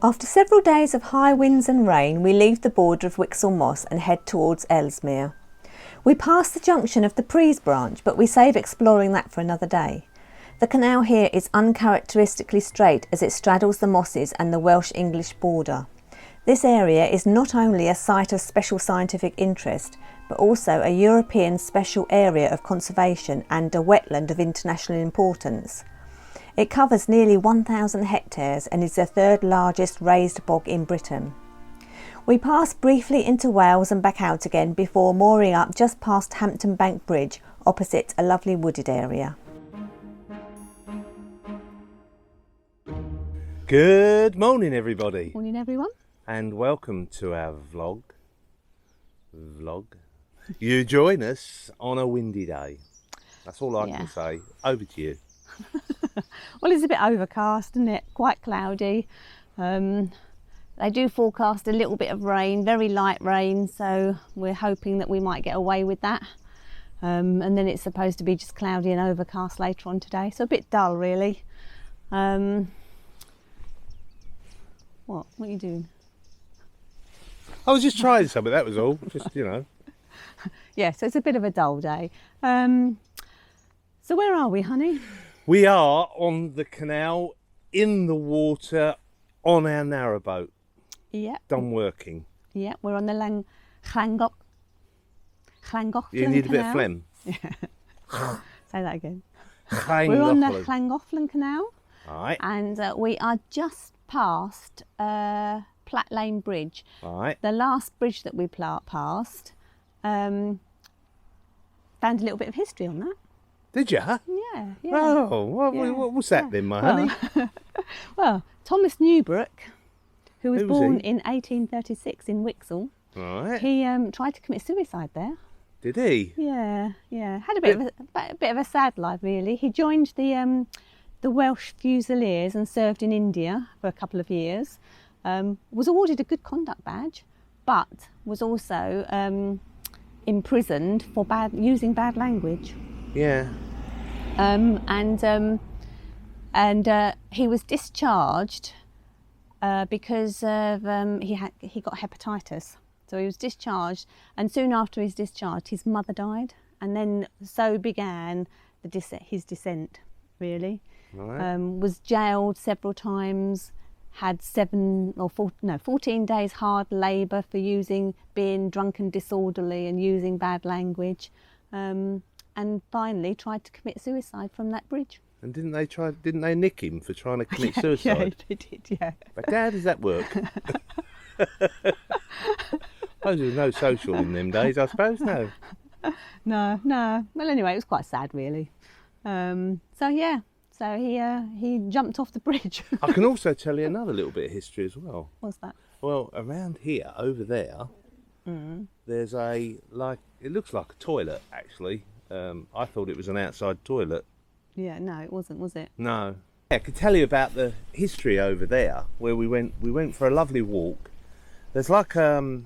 After several days of high winds and rain, we leave the border of Whixhall Moss and head towards Ellesmere. We pass the junction of the Pries branch, but we save exploring that for another day. The canal here is uncharacteristically straight as it straddles the mosses and the Welsh-English border. This area is not only a site of special scientific interest, but also a European special area of conservation and a wetland of international importance. It covers nearly 1,000 hectares and is the third largest raised bog in Britain. We pass briefly into Wales and back out again before mooring up just past Hampton Bank Bridge, opposite a lovely wooded area. Good morning, everybody. Morning, everyone. And welcome to our vlog. You join us on a windy day. That's all I can say. Over to you. Well, it's a bit overcast, isn't it? Quite cloudy. They do forecast a little bit of rain, very light rain, so we're hoping that we might get away with that. And then it's supposed to be just cloudy and overcast later on today, so a bit dull really. What are you doing? I was just trying something, that was all. Just, you know. Yeah, so it's a bit of a dull day. So where are we, honey? We are on the canal, in the water, on our narrowboat. Yeah. Dunworkin. Yeah, we're on the Llangollen Canal. You need a bit of phlegm. Yeah. Say that again. We're on the Llangollen Canal. Right. And we are just past Platt Lane Bridge. Right. The last bridge that we passed, found a little bit of history on that. Did you? Yeah. Oh, what was that then, my honey? Well, Thomas Newbrook, who was born he? in 1836 in Whixhall, Right. he tried to commit suicide there. Did he? Yeah. Had a bit of a sad life, really. He joined the Welsh Fusiliers and served in India for a couple of years. Was awarded a good conduct badge, but was also imprisoned for using bad language. Yeah. And he was discharged because of he got hepatitis. So he was discharged, and soon after his discharge, his mother died, and then so began his descent. Really, Right. Was jailed several times. Had 14 days hard labour for being drunk and disorderly and using bad language. And finally tried to commit suicide from that bridge. And didn't they nick him for trying to commit suicide? Yeah, they did, yeah. But how does that work? I suppose there was no social in them days, I suppose, no. No. Well, anyway, it was quite sad, really. So he jumped off the bridge. I can also tell you another little bit of history as well. What's that? Well, around here, over there, there's it looks like a toilet, actually. I thought it was an outside toilet. Yeah, no, it wasn't, was it? No. I could tell you about the history over there, where we went for a lovely walk. There's like, I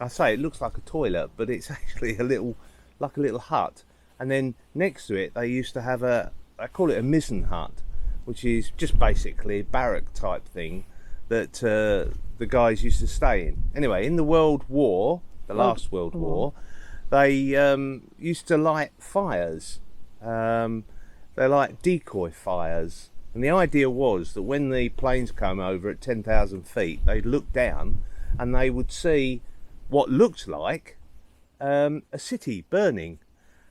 say it looks like a toilet, but it's actually a little hut. And then next to it, they used to have I call it a mizzen hut, which is just basically a barrack type thing that the guys used to stay in. Anyway, in the last World War, they used to light fires. They're like decoy fires. And the idea was that when the planes came over at 10,000 feet, they'd look down and they would see what looked like a city burning.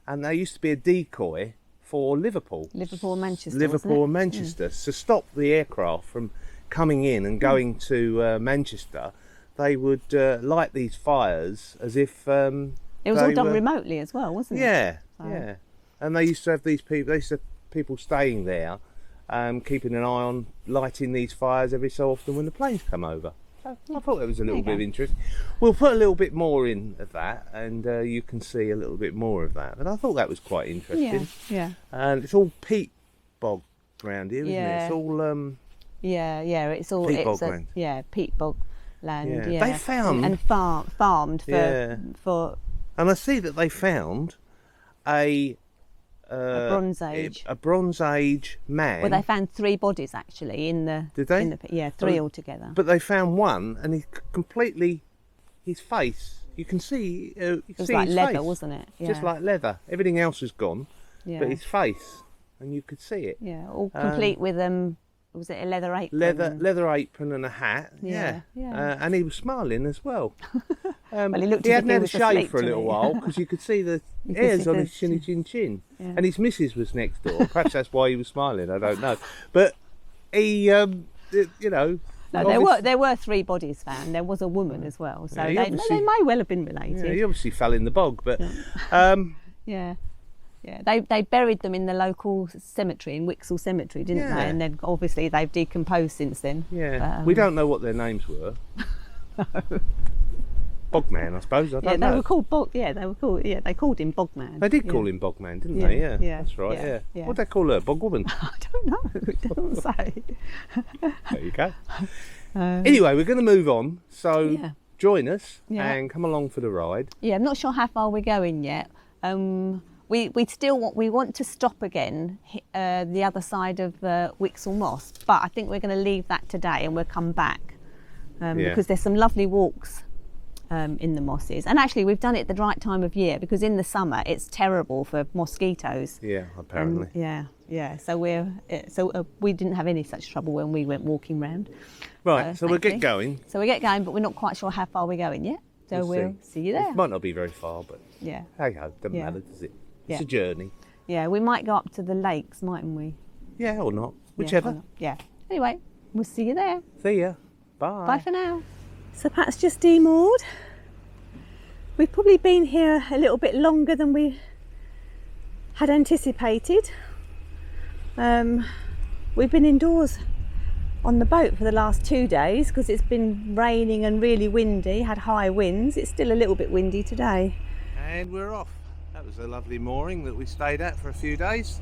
And there used to be a decoy for Liverpool and Manchester, to stop the aircraft from coming in and going to Manchester. They would light these fires as if it was all done remotely as well, wasn't it? Yeah. And they used to have people staying there, keeping an eye on lighting these fires every so often when the planes come over. So I thought that was a little bit of interest. We'll put a little bit more in of that, and you can see a little bit more of that. But I thought that was quite interesting. Yeah. And it's all peat bog around here, isn't it? It's all it's all peat bog land. Yeah, peat bog land. Yeah. They found and farmed for. And I see that they found a Bronze Age. A Bronze Age man. Well, they found 3 bodies actually in the. Did they? In the, yeah, 3 altogether. But they found one, and he completely, his face. You can see. You It was see like his leather, face. wasn't it? Yeah. Just like leather. Everything else was gone, Yeah. but his face, and you could see it. Yeah, all complete with was it a leather apron? Leather apron and a hat. Yeah, yeah. And he was smiling as well. Well, he looked he as hadn't if he had a was shave asleep for a to little me. while because you could see the You could hairs see on the his chin. Yeah. And his missus was next door. Perhaps that's why he was smiling. I don't know. But he, you know. No, there were 3 bodies found. There was a woman as well, so Yeah, they may well have been related. Yeah, he obviously fell in the bog, but Yeah. Yeah, they buried them in the local cemetery, in Whixhall Cemetery, didn't Yeah. they? And then obviously they've decomposed since then. yeah, But, we don't know what their names were. Bogman, I suppose. I don't know. They were called they were called. Yeah, they called him Bogman. They did call Yeah. him Bogman, didn't Yeah, they? Yeah, yeah, that's right. yeah, Yeah. yeah. What'd they call her? Bogwoman. I don't know. It doesn't say. There you go. Anyway, we're going to move on. So Yeah. join us Yeah. and come along for the ride. Yeah, I'm not sure how far we're going yet. We still want to stop again the other side of Whixhall Moss, but I think we're going to leave that today and we'll come back because there's some lovely walks in the mosses. And actually, we've done it at the right time of year because in the summer it's terrible for mosquitoes. Yeah, apparently. Yeah. So we didn't have any such trouble when we went walking round. Right, so we'll get thankfully. going. So we get going, but we're not quite sure how far we're going yet. So we'll see you there. It might not be very far, but Yeah. hey ho, doesn't Yeah. matter, does it? Yeah. It's a journey. Yeah, we might go up to the lakes, mightn't we? Yeah, or not. Yeah, Whichever. why not? Yeah. Anyway, we'll see you there. See ya. Bye. Bye for now. So Pat's just demoored. We've probably been here a little bit longer than we had anticipated. We've been indoors on the boat for the last 2 days because it's been raining and really windy, had high winds. It's still a little bit windy today. And we're off. That was a lovely mooring that we stayed at for a few days.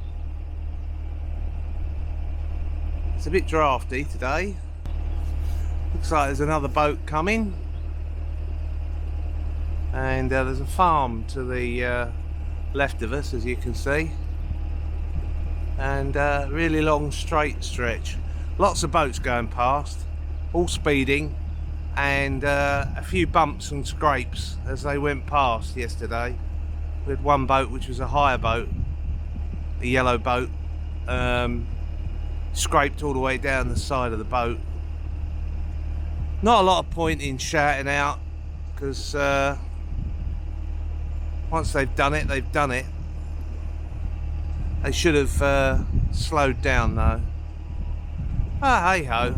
It's a bit drafty today. Looks like there's another boat coming. And there's a farm to the left of us, as you can see. And really long straight stretch. Lots of boats going past, all speeding, and a few bumps and scrapes as they went past yesterday. We had one boat which was a hire boat, a yellow boat, scraped all the way down the side of the boat. Not a lot of point in shouting out because once they've done it, they've done it. They should have slowed down though. Ah, hey ho.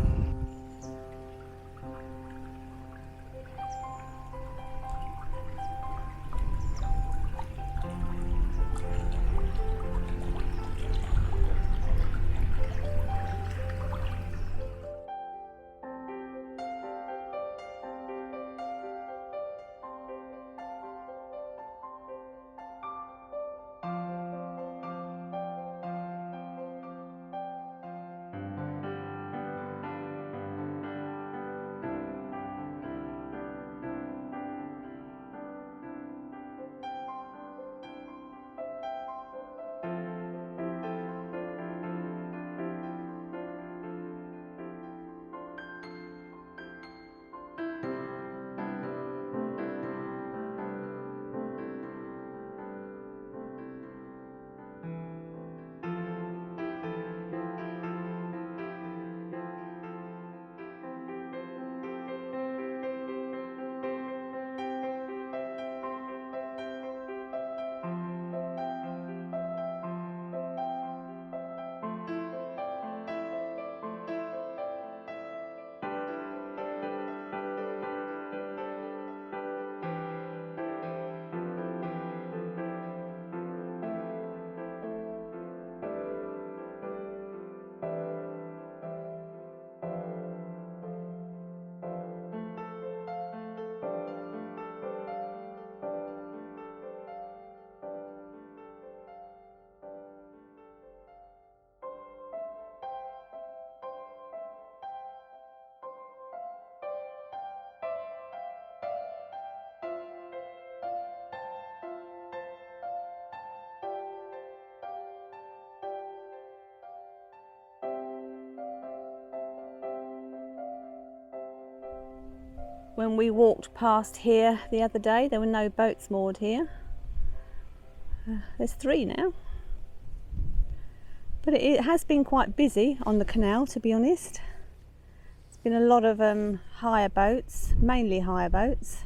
When we walked past here the other day, there were no boats moored here. There's 3 now. But it has been quite busy on the canal, to be honest. There's been a lot of hire boats, mainly hire boats.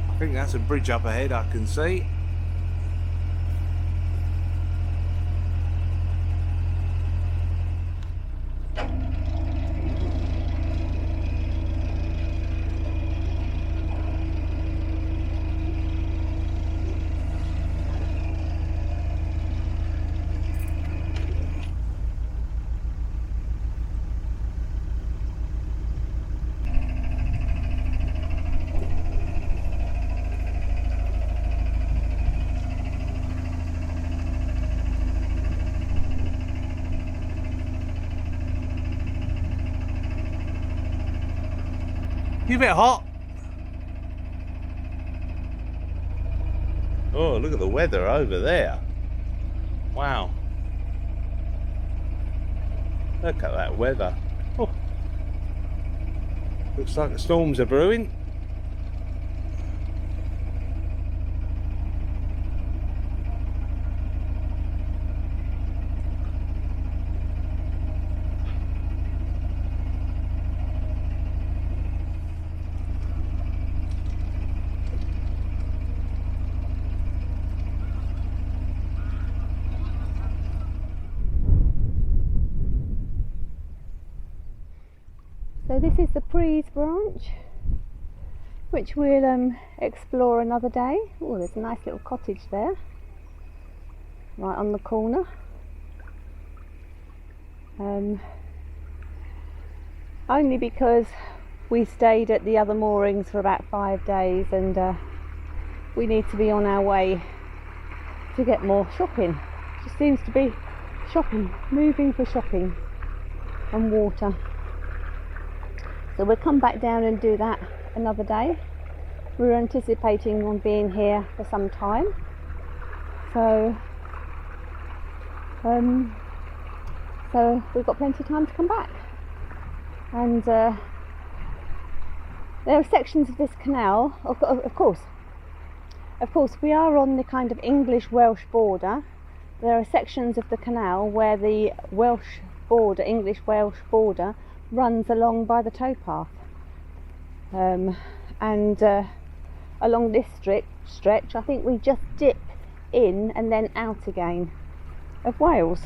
I think that's a bridge up ahead I can see. You a bit hot? Oh, look at the weather over there. Wow. Look at that weather. Oh. Looks like the storms are brewing. So this is the Prees branch, which we'll explore another day. Oh, there's a nice little cottage there, right on the corner. Only because we stayed at the other moorings for about 5 days, and we need to be on our way to get more shopping. Just seems to be shopping, moving for shopping and water. So we'll come back down and do that another day. We're anticipating on being here for some time. So we've got plenty of time to come back. And there are sections of this canal, of course we are on the kind of English-Welsh border. There are sections of the canal where the Welsh border, English-Welsh border, runs along by the towpath, and along this stretch I think we just dip in and then out again of Wales.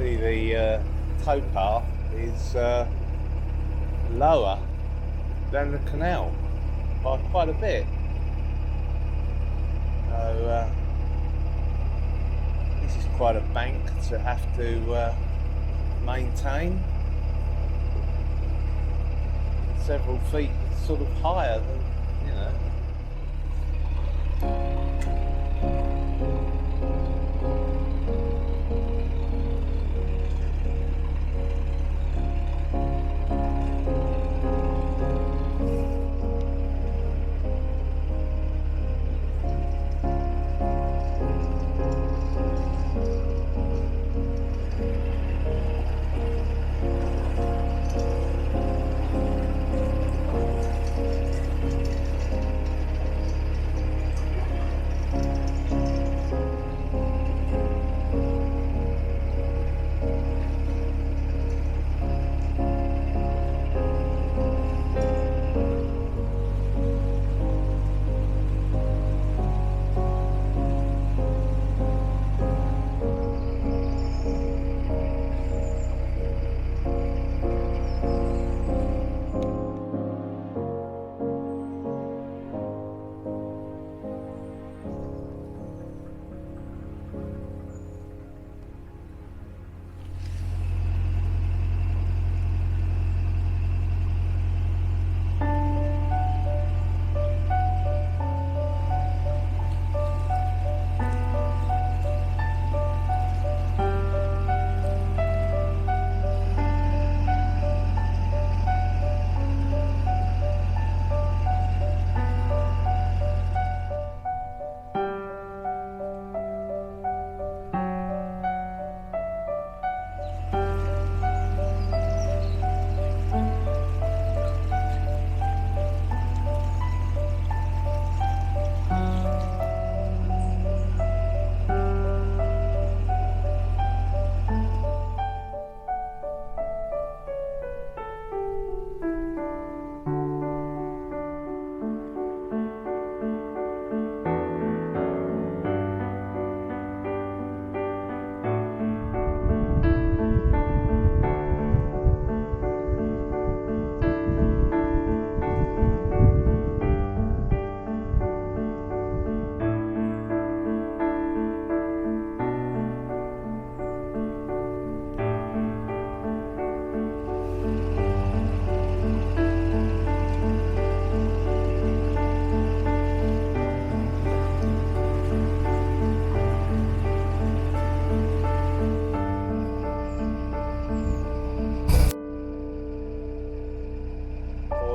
The towpath is lower than the canal by quite a bit. So this is quite a bank to have to maintain. several feet sort of higher than, you know.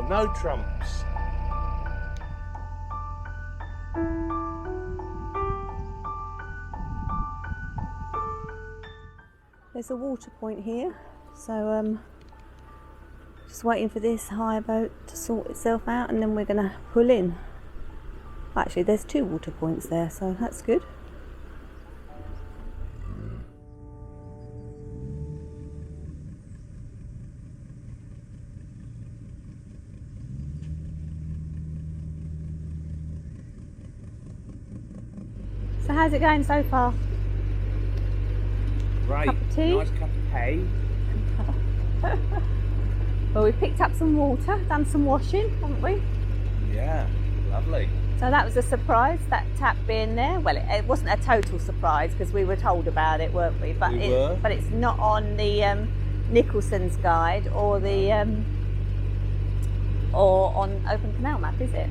No trumps. There's a water point here, so just waiting for this hire boat to sort itself out, and then we're going to pull in. Actually, there's 2 water points there, so that's good. So how's it going so far? Great. Cup of tea? Nice cup of hay. Well, we picked up some water, done some washing, haven't we? Yeah, lovely. So that was a surprise, that tap being there. Well, it wasn't a total surprise because we were told about it, weren't we? But We were. But it's not on the Nicholson's guide or the or on Open Canal map, is it?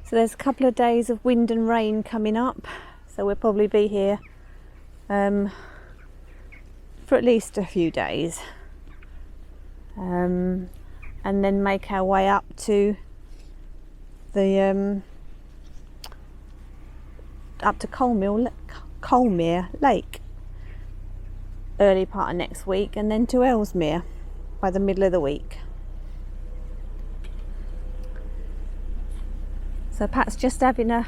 So there's a couple of days of wind and rain coming up, so we'll probably be here for at least a few days, and then make our way up to the up to Colmere Lake early part of next week, and then to Ellesmere by the middle of the week. So Pat's just having a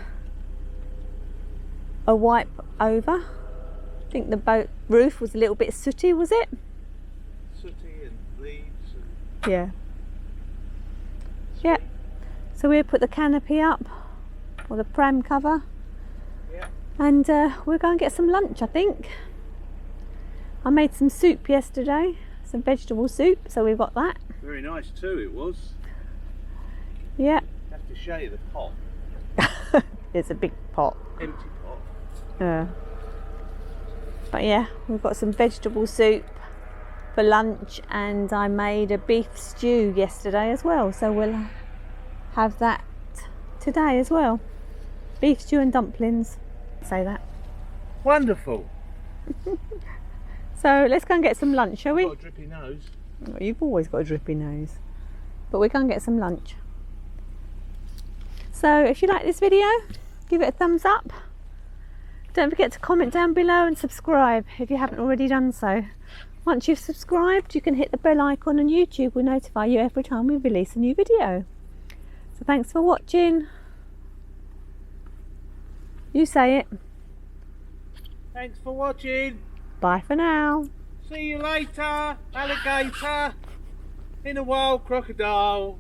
wipe over. I think the boat roof was a little bit sooty, was it? Sooty and leaves. Yeah. Yeah. So we'll put the canopy up, or the pram cover. Yeah. And we're going to get some lunch, I think. I made some soup yesterday, some vegetable soup, so we've got that. Very nice too, it was. Yeah. I have to show you the pot. It's a big pot. Empty pot. But yeah, we've got some vegetable soup for lunch, and I made a beef stew yesterday as well, so we'll have that today as well. Beef stew and dumplings. Say that. Wonderful. So let's go and get some lunch, shall we? Got a drippy nose. Well, you've always got a drippy nose. But we're going to get some lunch. So if you like this video, give it a thumbs up. Don't forget to comment down below and subscribe if you haven't already done so. Once you've subscribed, you can hit the bell icon and YouTube will notify you every time we release a new video. So thanks for watching. You say it. Thanks for watching. Bye for now. See you later, alligator. In a while, crocodile.